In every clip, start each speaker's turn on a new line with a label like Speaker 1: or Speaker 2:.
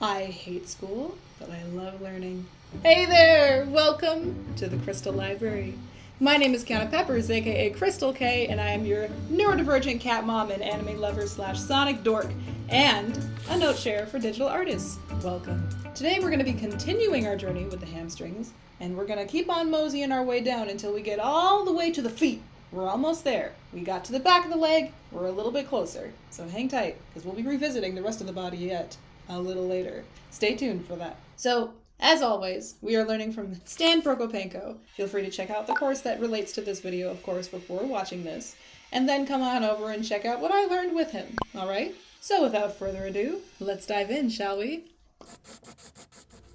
Speaker 1: I hate school, but I love learning. Hey there! Welcome to the Crystal Library. My name is Kiana Peppers, aka Crystal K, and I am your neurodivergent cat mom and anime lover slash sonic dork, and a note share for digital artists. Welcome. Today we're going to be continuing our journey with the hamstrings, and we're going to keep on moseying our way down until we get all the way to the feet. We're almost there. We got to the back of the leg, we're a little bit closer. So hang tight, because we'll be revisiting the rest of the body yet a little later. Stay tuned for that. So, as always, we are learning from Stan Proko. Feel free to check out the course that relates to this video, of course, before watching this, and then come on over and check out what I learned with him, alright? So without further ado, let's dive in, shall we?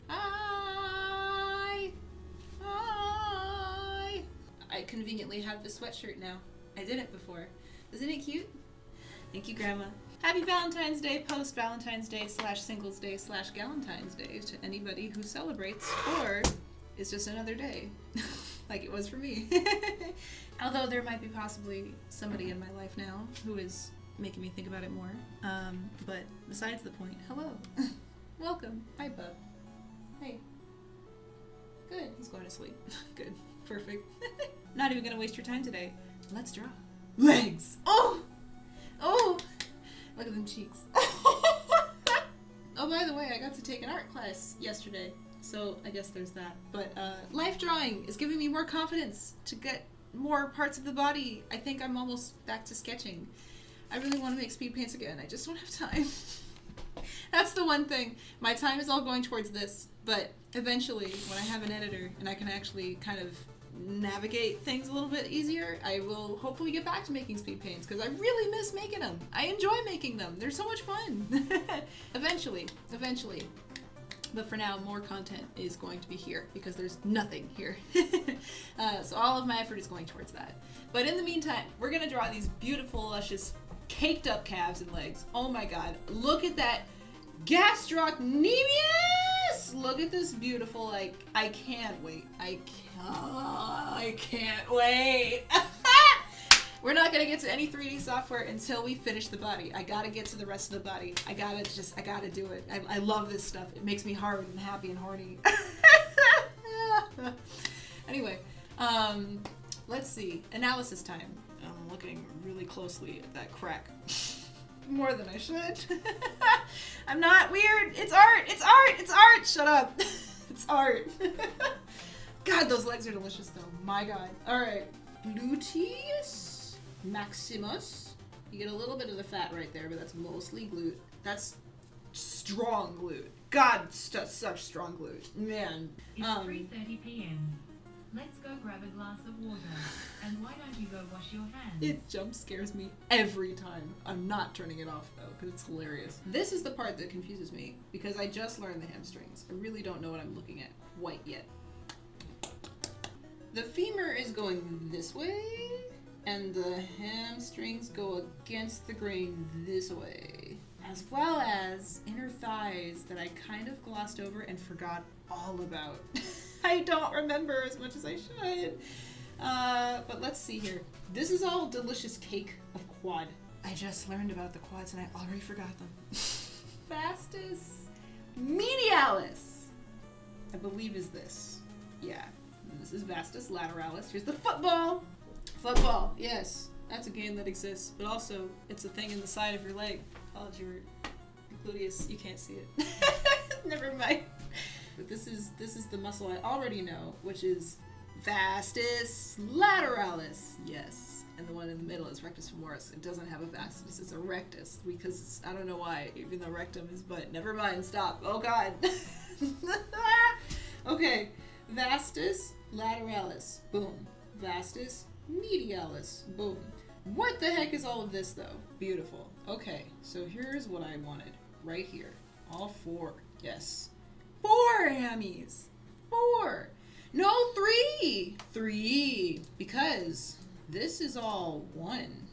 Speaker 1: Hi! I conveniently have the sweatshirt now. I didn't before. Isn't it cute? Thank you, Grandma. Happy Valentine's Day, post-Valentine's Day / Singles Day / Galentine's Day to anybody who celebrates or is just another day, like it was for me. Although there might be possibly somebody in my life now who is making me think about it more. But besides the point, hello. Welcome. Hi, bub. Hey. Good. He's going to sleep. Good. Perfect. Not even gonna waste your time today. Let's draw. Legs! Oh! Oh! Look at them cheeks. Oh, by the way, I got to take an art class yesterday, so I guess there's that. But life drawing is giving me more confidence to get more parts of the body. I think I'm almost back to sketching. I really want to make speed paints again. I just don't have time. That's the one thing. My time is all going towards this, but eventually, when I have an editor and I can actually kind of navigate things a little bit easier, I will hopefully get back to making speed paints because I really miss making them. I enjoy making them. They're so much fun. Eventually. But for now, more content is going to be here because there's nothing here. So all of my effort is going towards that. But in the meantime, we're going to draw these beautiful, luscious, caked up calves and legs. Oh my god. Look at that gastrocnemius! Look at this beautiful, like, I can't wait. I can't wait. We're not gonna get to any 3D software until we finish the body. I gotta get to the rest of the body. I gotta do it. I love this stuff. It makes me hard and happy and horny. Anyway, let's see. Analysis time. I'm looking really closely at that crack. More than I should. I'm not weird. It's art. It's art. It's art. Shut up. It's art. God, those legs are delicious though. My god. Alright. Gluteus maximus. You get a little bit of the fat right there, but that's mostly glute. That's strong glute. God, such strong glute. Man.
Speaker 2: It's 3:30 p.m. Let's go grab a glass of water. And why don't you go wash your hands?
Speaker 1: It jump scares me every time. I'm not turning it off though, because it's hilarious. This is the part that confuses me, because I just learned the hamstrings. I really don't know what I'm looking at quite yet. The femur is going this way, and the hamstrings go against the grain this way. As well as inner thighs that I kind of glossed over and forgot all about. I don't remember as much as I should. But let's see here. This is all delicious cake of quad. I just learned about the quads and I already forgot them. Vastus medialis, I believe is this. Yeah, this is vastus lateralis. Here's the football. Football, yes. That's a game that exists, but also it's a thing in the side of your leg. Called your gluteus. You can't see it. Never mind. But this is the muscle I already know, which is vastus lateralis. Yes. And the one in the middle is rectus femoris. It doesn't have a vastus, it's a rectus, because it's, I don't know why, even though rectum is butt. Never mind, stop. Oh god. Okay. Vastus lateralis. Boom. Vastus medialis. Boom. What the heck is all of this though? Beautiful. Okay, so here's what I wanted. Right here. All four. Yes. 4 hammies. 4. No, 3. 3. Because this is all one.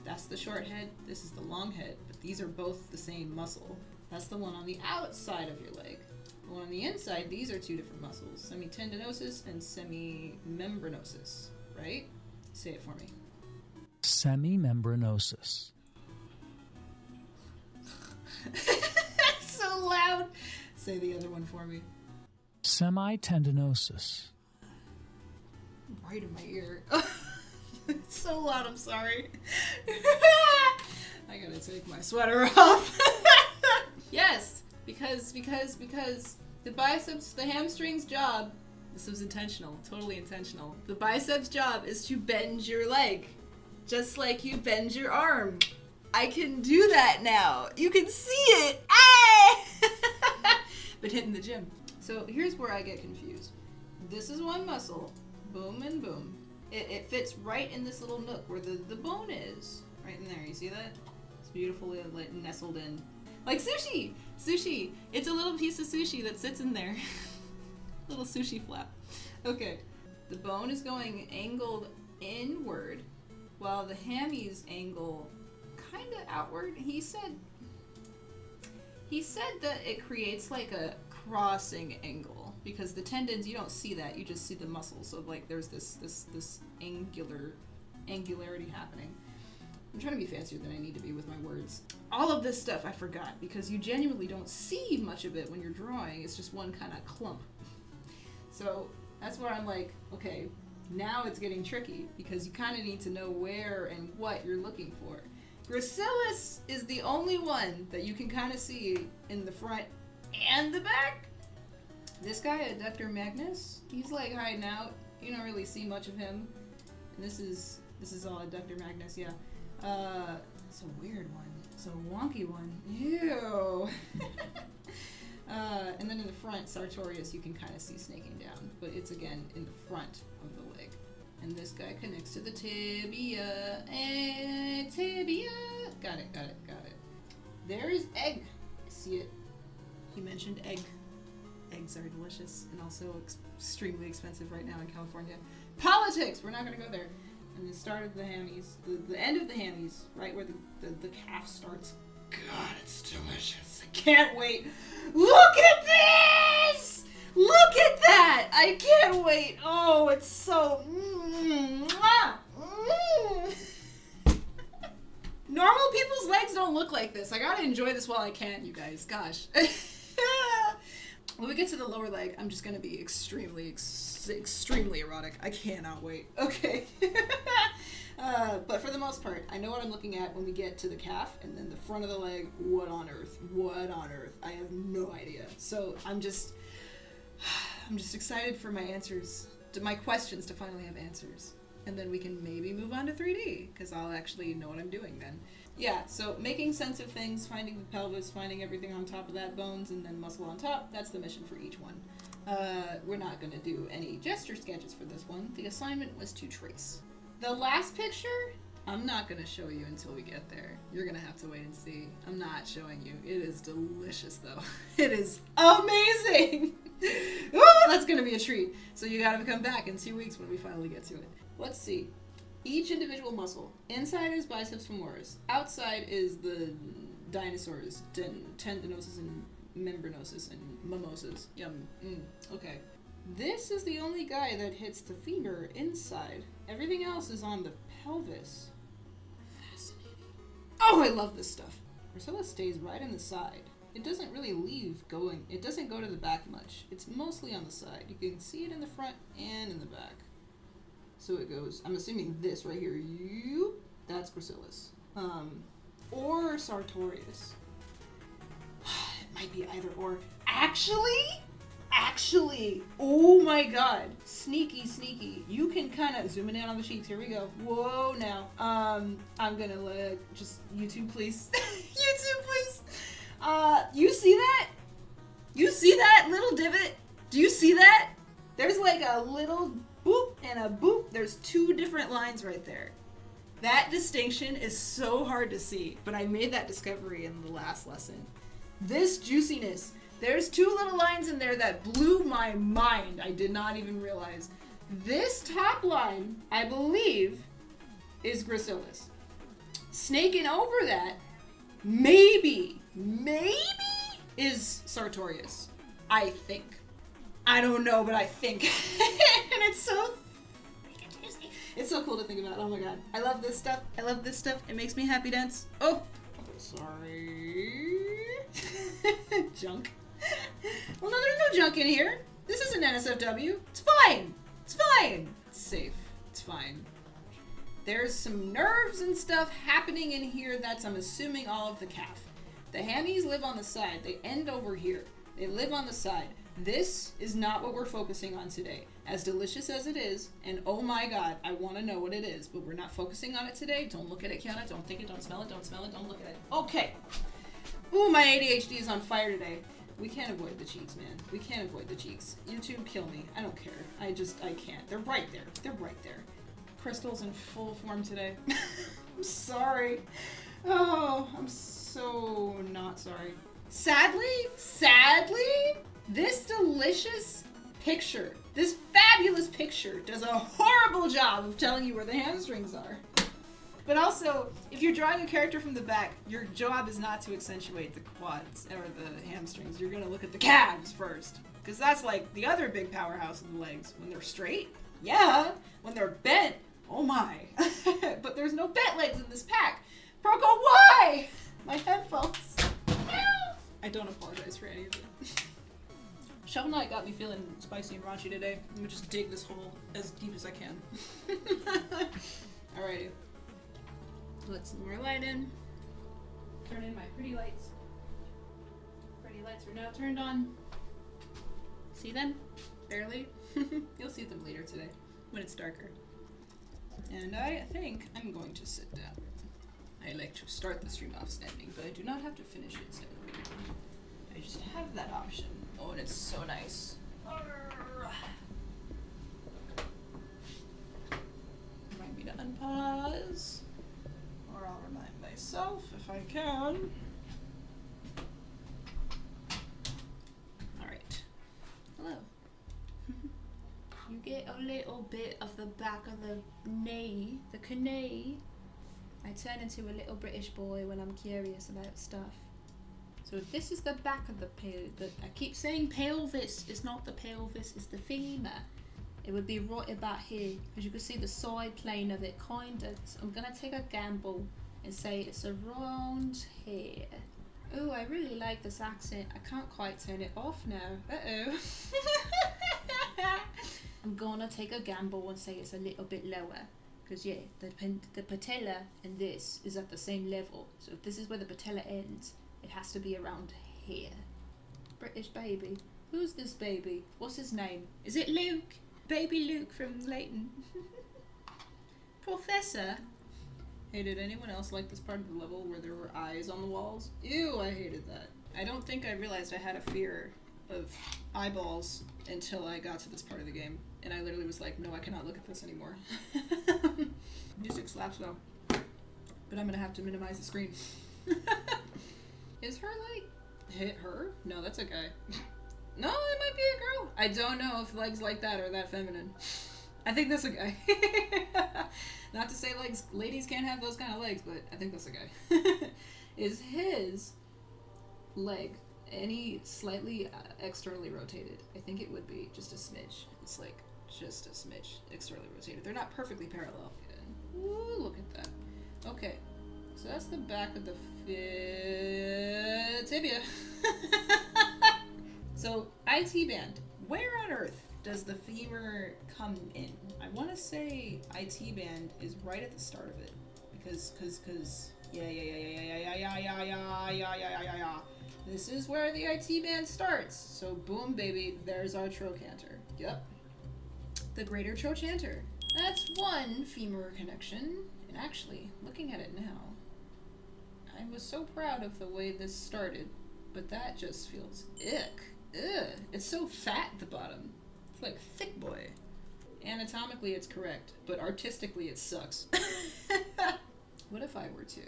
Speaker 1: That's the short head. This is the long head. But these are both the same muscle. That's the one on the outside of your leg. The one on the inside, these are 2 different muscles. Semitendinosus and semimembranosus. Right? Say it for me.
Speaker 3: Semimembranosus.
Speaker 1: So loud. Say the other one for me.
Speaker 3: Semitendinosus.
Speaker 1: Right in my ear. It's so loud, I'm sorry. I gotta take my sweater off. Yes, because the biceps, the hamstring's job, this was intentional, totally intentional. The biceps' job is to bend your leg, just like you bend your arm. I can do that now. You can see it. Hey! Been hitting the gym. So here's where I get confused. This is one muscle. Boom and boom. It fits right in this little nook where the bone is. Right in there. You see that? It's beautifully like nestled in. Like sushi! Sushi! It's a little piece of sushi that sits in there. Little sushi flap. Okay. The bone is going angled inward while the hammies angle kind of outward. He said that it creates like a crossing angle because the tendons, you don't see that, you just see the muscles. So like there's this angularity happening. I'm trying to be fancier than I need to be with my words. All of this stuff I forgot because you genuinely don't see much of it when you're drawing. It's just one kind of clump. So that's where I'm like, okay, now it's getting tricky because you kind of need to know where and what you're looking for. Gracilis is the only one that you can kind of see in the front and the back. This guy, Adductor Magnus, he's like hiding out. You don't really see much of him. And this is all Adductor Magnus, yeah. It's a weird one. It's a wonky one. Ew. And then in the front, Sartorius, you can kind of see snaking down, but it's again in the front of the leg. And this guy connects to the tibia. Tibia. Got it. There's egg. I see it. He mentioned egg. Eggs are delicious and also extremely expensive right now in California. Politics! We're not going to go there. And the start of the hammies, the end of the hammies, right where the calf starts. God, it's delicious. I can't wait. Look at this! Look at that! I can't wait. Oh, it's so... Normal people's legs don't look like this. I gotta enjoy this while I can, you guys. Gosh. When we get to the lower leg, I'm just gonna be extremely erotic. I cannot wait. Okay. But for the most part, I know what I'm looking at when we get to the calf and then the front of the leg. What on earth? What on earth? I have no idea. So I'm just excited for my answers, to my questions to finally have answers. And then we can maybe move on to 3D, because I'll actually know what I'm doing then. Yeah, so making sense of things, finding the pelvis, finding everything on top of that, bones, and then muscle on top, that's the mission for each one. We're not going to do any gesture sketches for this one. The assignment was to trace. The last picture, I'm not going to show you until we get there. You're going to have to wait and see. I'm not showing you. It is delicious, though. It is amazing! Ooh, that's going to be a treat. So you got to come back in 2 weeks when we finally get to it. Let's see. Each individual muscle. Inside is biceps femoris. Outside is the dinosaurs, tendinosus and membranosus and mimosus. Yum. Okay. This is the only guy that hits the femur inside. Everything else is on the pelvis. Fascinating. Oh, I love this stuff. Gracilis stays right in the side. It doesn't really it doesn't go to the back much. It's mostly on the side. You can see it in the front and in the back. So it goes, I'm assuming this right here, that's Gracilis. Or Sartorius. It might be either or. Actually, oh my god. Sneaky. You can kind of, zooming in on the sheets, here we go. Whoa, now. I'm gonna just, YouTube please. YouTube please. You see that? You see that little divot? Do you see that? There's like a little boop and a boop. There's two different lines right there. That distinction is so hard to see, but I made that discovery in the last lesson. This juiciness, there's two little lines in there that blew my mind. I did not even realize. This top line, I believe, is Gracilis. Snaking over that, maybe, is Sartorius. I think. I don't know, but I think. And it's so cool to think about. Oh my god. I love this stuff. It makes me happy dance. Oh! Sorry. Junk. Well, no, there's no junk in here. This isn't NSFW. It's fine. It's fine. It's safe. It's fine. There's some nerves and stuff happening in here that's, I'm assuming, all of the calf. The hammies live on the side. They end over here. They live on the side. This is not what we're focusing on today. As delicious as it is, and oh my god, I want to know what it is, but we're not focusing on it today. Don't look at it, Kiana. Don't think it, don't smell it, don't smell it, don't look at it. Okay. Ooh, my ADHD is on fire today. We can't avoid the cheeks, man. We can't avoid the cheeks. YouTube, kill me. I don't care. I can't. They're right there. They're right there. Crystal's in full form today. I'm sorry. Oh, I'm so not sorry. Sadly, this delicious picture, this fabulous picture, does a horrible job of telling you where the hamstrings are. But also, if you're drawing a character from the back, your job is not to accentuate the quads or the hamstrings. You're gonna look at the calves first. Because that's like the other big powerhouse of the legs. When they're straight, yeah. When they're bent, oh my. But there's no bent legs in this pack. Proko, why? My headphones. I don't apologize for any of it. Shovel Knight got me feeling spicy and raunchy today. Let me just dig this hole as deep as I can. Alrighty. Let some more light in. Turn in my pretty lights. Pretty lights are now turned on. See them? Barely. You'll see them later today when it's darker. And I think I'm going to sit down. I like to start the stream off standing, but I do not have to finish it standing. I just have that option. Oh, and it's so nice. Remind me to unpause. Or I'll remind myself if I can. Alright. Hello. You get a little bit of the back of the knee, the knee. I turn into a little British boy when I'm curious about stuff. So this is the back of the I keep saying pelvis. It's not the pelvis, it's the femur. It would be right about here, because you can see the side plane of it, kind of. So I'm gonna take a gamble and say it's around here. Oh, I really like this accent. I can't quite turn it off now. Uh-oh. I'm gonna take a gamble and say it's a little bit lower. Because yeah, the patella and this is at the same level. So if this is where the patella ends, it has to be around here. British baby. Who's this baby? What's his name? Is it Luke? Baby Luke from Leighton. Professor. Hey, did anyone else like this part of the level where there were eyes on the walls? Ew, I hated that. I don't think I realized I had a fear of eyeballs until I got to this part of the game. And I literally was like, no, I cannot look at this anymore. Music slaps though. But I'm gonna have to minimize the screen. Is her like... hit her? No, that's a guy. No, it might be a girl. I don't know if legs like that are that feminine. I think that's a guy. Not to say legs, ladies can't have those kind of legs, but I think that's a guy. Is his leg any slightly externally rotated? I think it would be just a smidge. It's like just a smidge externally rotated. They're not perfectly parallel. Ooh, look at that. Okay, so that's the back of the tibia. So, IT band. Where on earth does the femur come in? I want to say IT band is right at the start of it. Because, yeah. This is where the IT band starts. So, boom, baby, there's our trochanter. Yep. The greater trochanter. That's one femur connection. And actually, looking at it now, I was so proud of the way this started, but that just feels ick. Ugh. It's so fat at the bottom. It's like thick boy. Anatomically, it's correct, but artistically, it sucks. What if I were to?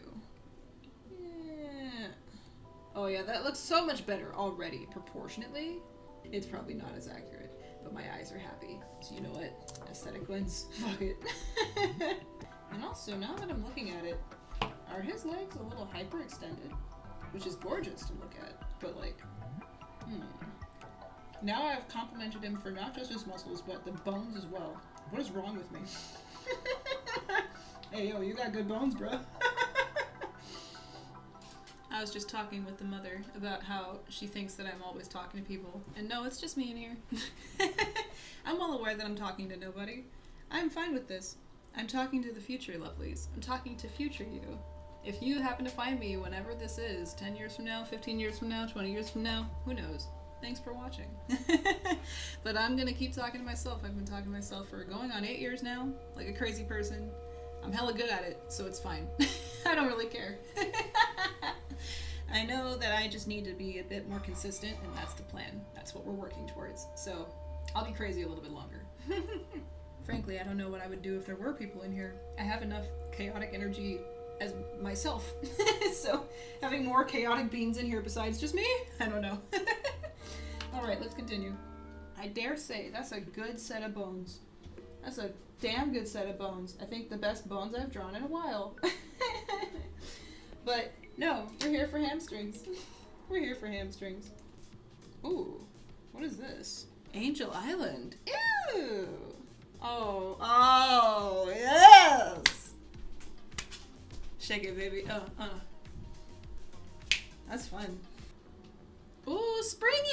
Speaker 1: Yeah. Oh yeah, that looks so much better already. Proportionately, it's probably not as accurate, but my eyes are happy. So you know what? Aesthetic wins. Fuck it. And also, now that I'm looking at it, are his legs a little hyperextended? Which is gorgeous to look at, but like, Now I've complimented him for not just his muscles, but the bones as well. What is wrong with me? Hey, yo, you got good bones, bro. I was just talking with the mother about how she thinks that I'm always talking to people. And no, it's just me in here. I'm well aware that I'm talking to nobody. I'm fine with this. I'm talking to the future lovelies. I'm talking to future you. If you happen to find me whenever this is, 10 years from now, 15 years from now, 20 years from now, who knows? Thanks for watching. But I'm gonna keep talking to myself. I've been talking to myself for going on 8 years now, like a crazy person. I'm hella good at it, so it's fine. I don't really care. I know that I just need to be a bit more consistent, and that's the plan. That's what we're working towards. So I'll be crazy a little bit longer. Frankly, I don't know what I would do if there were people in here. I have enough chaotic energy as myself. So having more chaotic beings in here besides just me? I don't know. Alright, let's continue. I dare say that's a good set of bones. That's a damn good set of bones. I think the best bones I've drawn in a while. But no, we're here for hamstrings. We're here for hamstrings. Ooh, what is this? Angel Island. Ew! Oh, yes! Shake it, baby. That's fun. Ooh, spring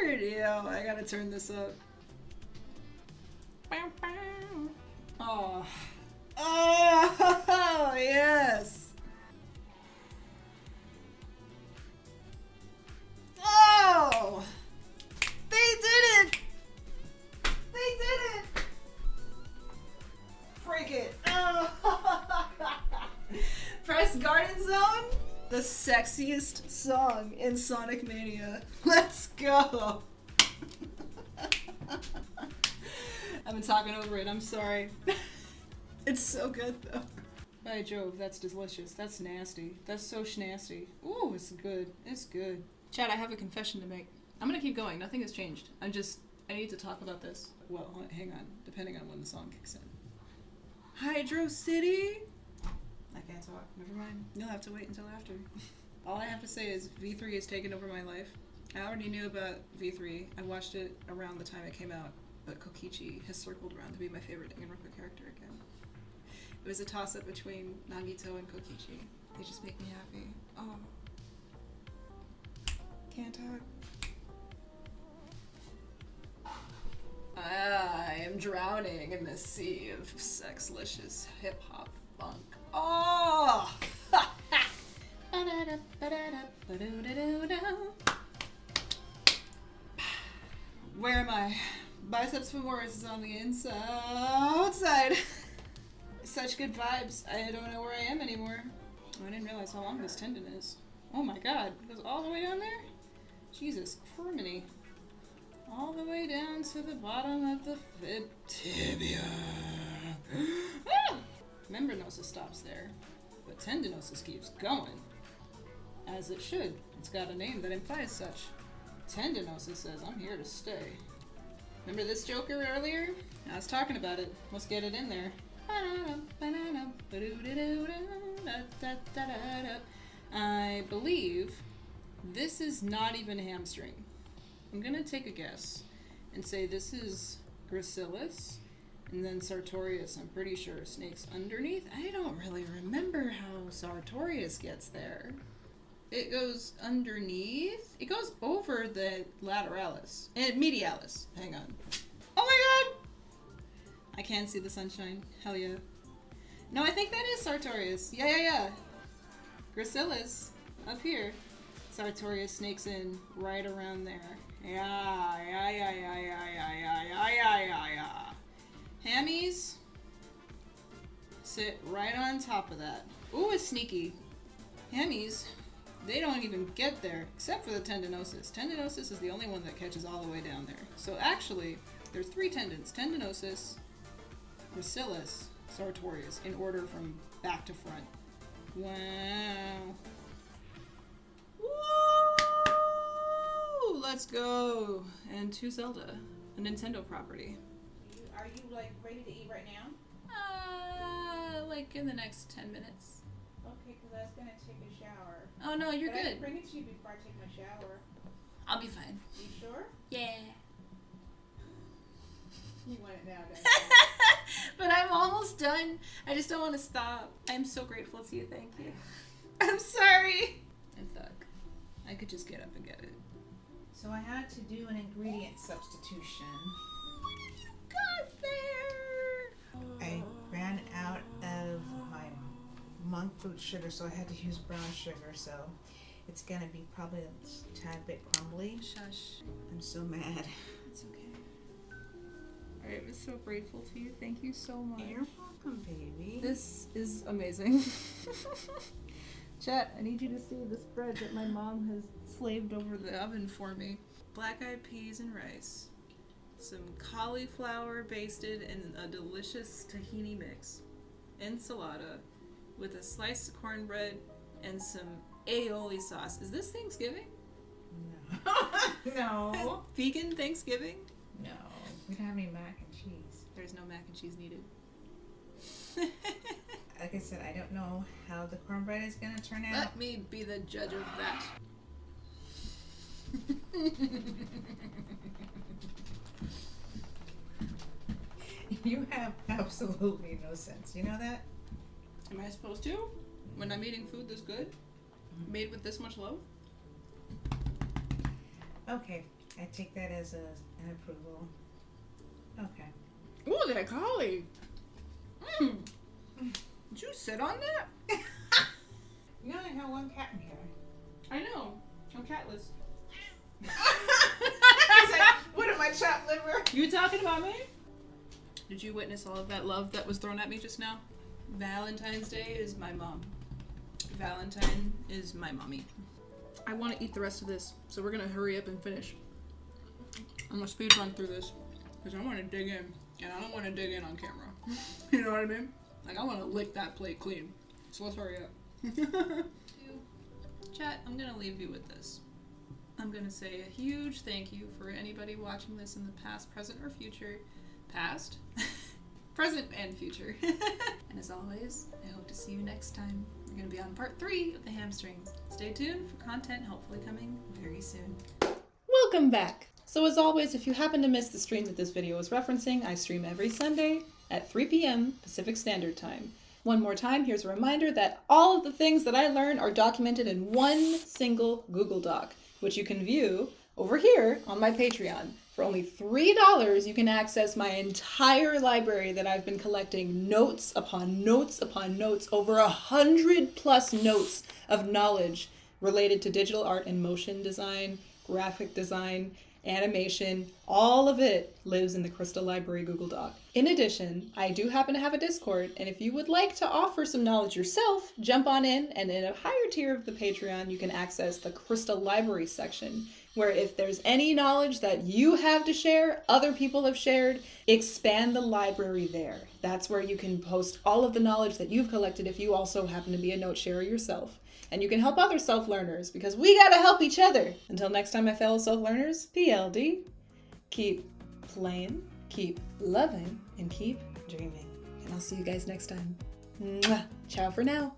Speaker 1: yard! Yeah, I gotta turn this up. Oh. Oh, yes! Oh! They did it! They did it! Freak it. Oh. Press Garden Zone? The sexiest song in Sonic Mania. Let's go! I've been talking over it, I'm sorry. It's so good though. By Jove, that's delicious. That's nasty. That's so schnasty. Ooh, it's good. It's good. Chad, I have a confession to make. I'm gonna keep going. Nothing has changed. I need to talk about this. Well, hang on. Depending on when the song kicks in. Hydro City? I can't talk. Never mind. You'll have to wait until after. All I have to say is V3 has taken over my life. I already knew about V3. I watched it around the time it came out, but Kokichi has circled around to be my favorite Danganronpa character again. It was a toss-up between Nagito and Kokichi. They just make me happy. Oh. Can't talk. I am drowning in the sea of sexlicious hip-hop funk. Oh! Where am I? Biceps femoris is on the outside. Such good vibes. I don't know where I am anymore. Oh, I didn't realize how long this tendon is. Oh my god. It goes all the way down there? Jesus criminy. All the way down to the bottom of the tibia. Membranosus stops there, but tendinosus keeps going. As it should. It's got a name that implies such. Tendinosus says, I'm here to stay. Remember this Joker earlier? I was talking about it. Let's get it in there. I believe this is not even hamstring. I'm gonna take a guess and say this is gracilis and then sartorius. I'm pretty sure snake's underneath. I don't really remember how sartorius gets there. It goes underneath. It goes over the lateralis and medialis. Hang on. Oh my god! I can see the sunshine. Hell yeah. No, I think that is sartorius. Yeah. Gracilis up here. Sartorius snakes in right around there. Yeah. Hammies sit right on top of that. Ooh, it's sneaky. Hammies, they don't even get there, except for the tendinosus. Tendinosus is the only one that catches all the way down there. So actually, there's 3 tendons. Tendinosus, gracilis, sartorius, in order from back to front. Wow. Woo! Let's go. And to Zelda, a Nintendo property.
Speaker 3: Are you like ready to eat right now?
Speaker 1: Like in the next 10 minutes.
Speaker 3: Okay, because I was gonna take a shower.
Speaker 1: Oh no, you're
Speaker 3: but I
Speaker 1: good.
Speaker 3: can bring it to you before I take my shower.
Speaker 1: I'll be fine.
Speaker 3: You sure?
Speaker 1: Yeah.
Speaker 3: You want it now, don't you?
Speaker 1: But I'm almost done. I just don't want to stop. I'm so grateful to you. Thank you. I'm sorry. I
Speaker 3: I had to do an ingredient substitution.
Speaker 1: Got there!
Speaker 3: I ran out of my monk fruit sugar, so I had to use brown sugar, so it's gonna be probably a tad bit crumbly.
Speaker 1: Shush.
Speaker 3: I'm so mad.
Speaker 1: It's okay. Alright, I'm so grateful to you. Thank you so much.
Speaker 3: You're welcome, baby.
Speaker 1: This is amazing. Chat, I need you to see the spread that my mom has slaved over the oven for me. Black-eyed peas and rice. Some cauliflower basted in a delicious tahini mix. Enchilada with a slice of cornbread and some aioli sauce. Is this Thanksgiving?
Speaker 3: No. No.
Speaker 1: Vegan Thanksgiving?
Speaker 3: No. We don't have any mac and cheese.
Speaker 1: There's no mac and cheese needed.
Speaker 3: Like I said, I don't know how the cornbread is gonna turn out.
Speaker 1: Let me be the judge of that.
Speaker 3: You have absolutely no sense. You know that?
Speaker 1: Am I supposed to? When I'm eating food this good? Made with this much love?
Speaker 3: Okay, I take that as an approval. Okay.
Speaker 1: Ooh, that cauli! Mmm! Did you sit on that?
Speaker 3: You only have one cat in here.
Speaker 1: I know. I'm catless.
Speaker 3: He's like, what am I, chopped liver?
Speaker 1: You talking about me? Did you witness all of that love that was thrown at me just now? Valentine's Day is my mom. Valentine is my mommy. I want to eat the rest of this, so we're gonna hurry up and finish. I'm gonna speed run through this because I want to dig in, and I don't want to dig in on camera. You know what I mean? Like, I want to lick that plate clean. So let's hurry up. Chat, I'm gonna leave you with this. I'm gonna say a huge thank you for anybody watching this in the past, present, or future. Past, present, and future. And as always, I hope to see you next time. We're gonna be on part 3 of the hamstrings. Stay tuned for content hopefully coming very soon. Welcome back. So as always, if you happen to miss the stream that this video is referencing, I stream every Sunday at 3 p.m. Pacific Standard Time. One more time, here's a reminder that all of the things that I learn are documented in one single Google Doc, which you can view over here on my Patreon. For only $3, you can access my entire library that I've been collecting, notes upon notes upon notes, over 100+ notes of knowledge related to digital art and motion design, graphic design, animation. All of it lives in the Crystal Library Google Doc. In addition, I do happen to have a Discord, and if you would like to offer some knowledge yourself, jump on in, and in a higher tier of the Patreon, you can access the Crystal Library section, where if there's any knowledge that you have to share, other people have shared, expand the library there. That's where you can post all of the knowledge that you've collected if you also happen to be a note sharer yourself. And you can help other self-learners, because we gotta help each other. Until next time, my fellow self-learners, PLD. Keep playing, keep loving, and keep dreaming. And I'll see you guys next time. Mwah. Ciao for now.